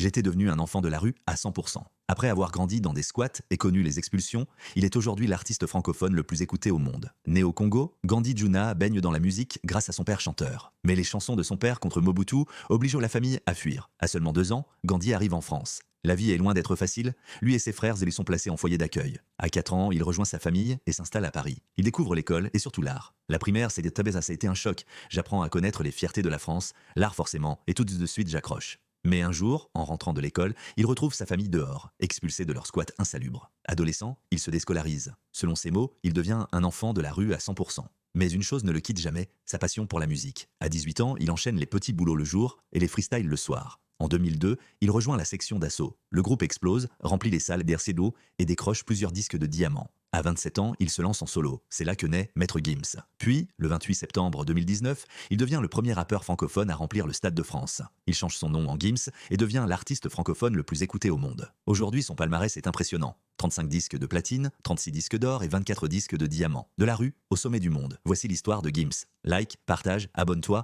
J'étais devenu un enfant de la rue à 100%. Après avoir grandi dans des squats et connu les expulsions, il est aujourd'hui l'artiste francophone le plus écouté au monde. Né au Congo, Gandhi Juna baigne dans la musique grâce à son père chanteur. Mais les chansons de son père contre Mobutu obligent la famille à fuir. À seulement 2 ans, Gandhi arrive en France. La vie est loin d'être facile, lui et ses frères lui sont placés en foyer d'accueil. À 4 ans, il rejoint sa famille et s'installe à Paris. Il découvre l'école et surtout l'art. La primaire, ça a été un choc. J'apprends à connaître les fiertés de la France, l'art forcément, et tout de suite j'accroche. Mais un jour, en rentrant de l'école, il retrouve sa famille dehors, expulsé de leur squat insalubre. Adolescent, il se déscolarise. Selon ses mots, il devient un enfant de la rue à 100%. Mais une chose ne le quitte jamais, sa passion pour la musique. À 18 ans, il enchaîne les petits boulots le jour et les freestyles le soir. En 2002, il rejoint la section d'assaut. Le groupe explose, remplit les salles d'RCDO et décroche plusieurs disques de diamants. À 27 ans, il se lance en solo. C'est là que naît Maître Gims. Puis, le 28 septembre 2019, il devient le premier rappeur francophone à remplir le Stade de France. Il change son nom en Gims et devient l'artiste francophone le plus écouté au monde. Aujourd'hui, son palmarès est impressionnant. 35 disques de platine, 36 disques d'or et 24 disques de diamant. De la rue au sommet du monde. Voici l'histoire de Gims. Like, partage, abonne-toi